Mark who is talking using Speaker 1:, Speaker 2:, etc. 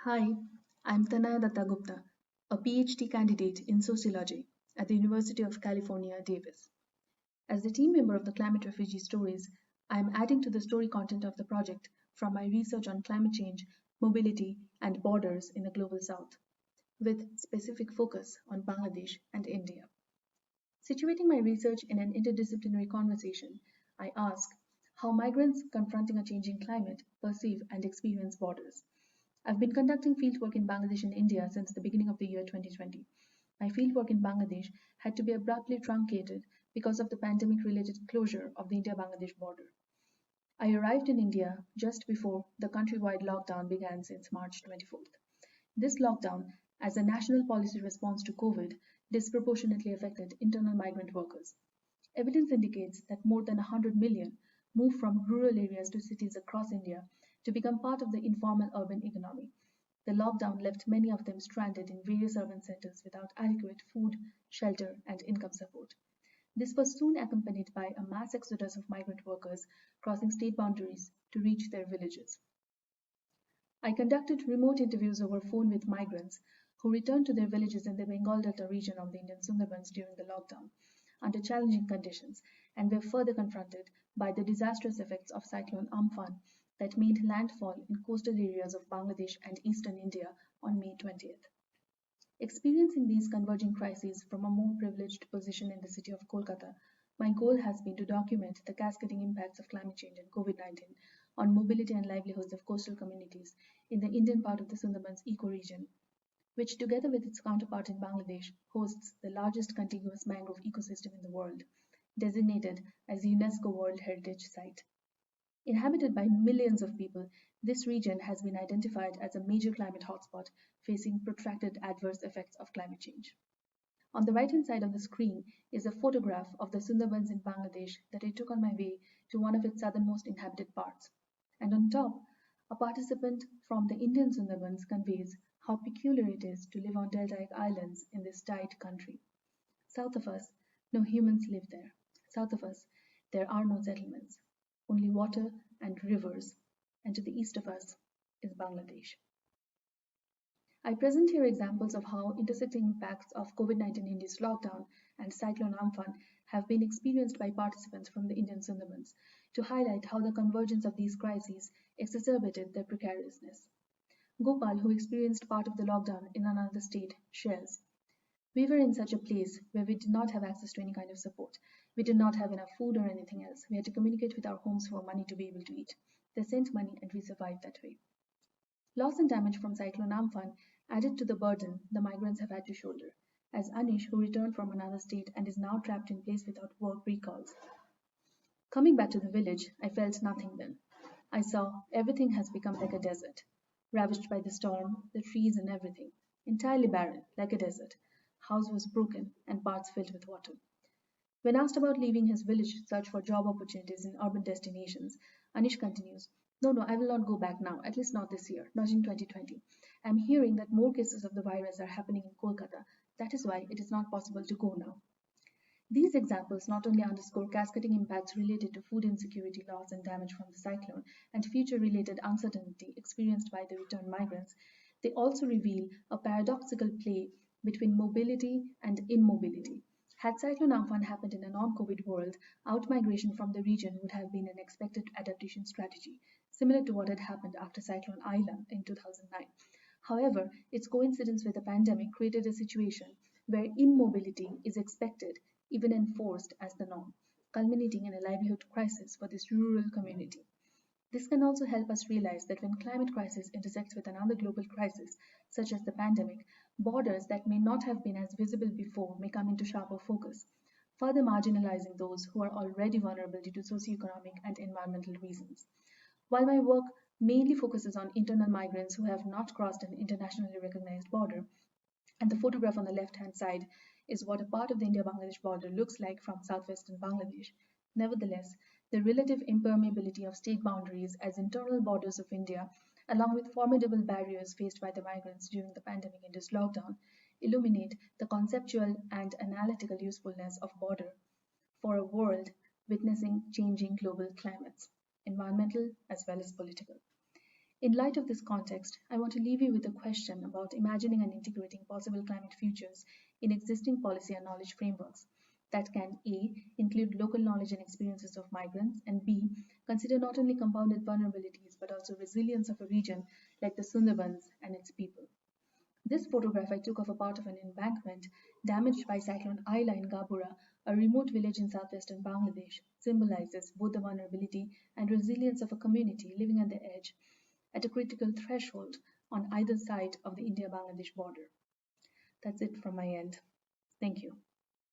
Speaker 1: Hi, I'm Tanaya Dutta Gupta, a PhD candidate in Sociology at the University of California, Davis. As the team member of the Climate Refugee Stories, I am adding to the story content of the project from my research on climate change, mobility, and borders in the Global South, with specific focus on Bangladesh and India. Situating my research in an interdisciplinary conversation, I ask how migrants confronting a changing climate perceive and experience borders. I've been conducting fieldwork in Bangladesh and India since the beginning of the year 2020. My fieldwork in Bangladesh had to be abruptly truncated because of the pandemic related closure of the India Bangladesh border. I arrived in India just before the countrywide lockdown began since March 24th. This lockdown, as a national policy response to COVID, disproportionately affected internal migrant workers. Evidence indicates that more than 100 million moved from rural areas to cities across India to become part of the informal urban economy. The lockdown left many of them stranded in various urban centers without adequate food, shelter, and income support. This was soon accompanied by a mass exodus of migrant workers crossing state boundaries to reach their villages. I conducted remote interviews over phone with migrants who returned to their villages in the Bengal Delta region of the Indian Sundarbans during the lockdown under challenging conditions and were further confronted by the disastrous effects of cyclone Amphan that made landfall in coastal areas of Bangladesh and eastern India on May 20th. Experiencing these converging crises from a more privileged position in the city of Kolkata, my goal has been to document the cascading impacts of climate change and COVID 19 on mobility and livelihoods of coastal communities in the Indian part of the Sundarbans ecoregion, which, together with its counterpart in Bangladesh, hosts the largest contiguous mangrove ecosystem in the world, designated as a UNESCO World Heritage Site. Inhabited by millions of people, this region has been identified as a major climate hotspot facing protracted adverse effects of climate change. On the right hand side of the screen is a photograph of the Sundarbans in Bangladesh that I took on my way to one of its southernmost inhabited parts. And on top, a participant from the Indian Sundarbans conveys how peculiar it is to live on deltaic islands in this tight country. South of us, no humans live there. South of us, there are no settlements, only water and rivers, and to the east of us is Bangladesh. I present here examples of how intersecting impacts of COVID-19 induced lockdown and Cyclone Amphan have been experienced by participants from the Indian Sundarbans to highlight how the convergence of these crises exacerbated their precariousness. Gopal, who experienced part of the lockdown in another state, shares. We were in such a place where we did not have access to any kind of support. We did not have enough food or anything else. We had to communicate with our homes for money to be able to eat. They sent money and we survived that way. Loss and damage from Cyclone Amphan added to the burden the migrants have had to shoulder, as Anish, who returned from another state and is now trapped in place without work, recalls. Coming back to the village, I felt nothing then. I saw everything has become like a desert, ravaged by the storm, the trees and everything. Entirely barren, like a desert. House was broken and parts filled with water. When asked about leaving his village to search for job opportunities in urban destinations, Anish continues, No, I will not go back now, at least not this year, not in 2020. I'm hearing that more cases of the virus are happening in Kolkata. That is why it is not possible to go now. These examples not only underscore cascading impacts related to food insecurity, loss, and damage from the cyclone, and future related uncertainty experienced by the returned migrants, they also reveal a paradoxical play between mobility and immobility. Had Cyclone Amphan happened in a non COVID world, outmigration from the region would have been an expected adaptation strategy, similar to what had happened after Cyclone Ayla in 2009. However, its coincidence with the pandemic created a situation where immobility is expected, even enforced, as the norm, culminating in a livelihood crisis for this rural community. This can also help us realize that when climate crisis intersects with another global crisis, such as the pandemic, borders that may not have been as visible before may come into sharper focus, further marginalizing those who are already vulnerable due to socioeconomic and environmental reasons. While my work mainly focuses on internal migrants who have not crossed an internationally recognized border, and the photograph on the left-hand side is what a part of the India-Bangladesh border looks like from southwestern Bangladesh. Nevertheless, the relative impermeability of state boundaries as internal borders of India, along with formidable barriers faced by the migrants during the pandemic-induced lockdown, illuminate the conceptual and analytical usefulness of border for a world witnessing changing global climates, environmental as well as political. In light of this context, I want to leave you with a question about imagining and integrating possible climate futures in existing policy and knowledge frameworks that can A. include local knowledge and experiences of migrants, and B. consider not only compounded vulnerabilities but also resilience of a region like the Sundarbans and its people. This photograph I took of a part of an embankment damaged by Cyclone Aila in Gabura, a remote village in southwestern Bangladesh, symbolizes both the vulnerability and resilience of a community living at the edge at a critical threshold on either side of the India Bangladesh border. That's it from my end. Thank you.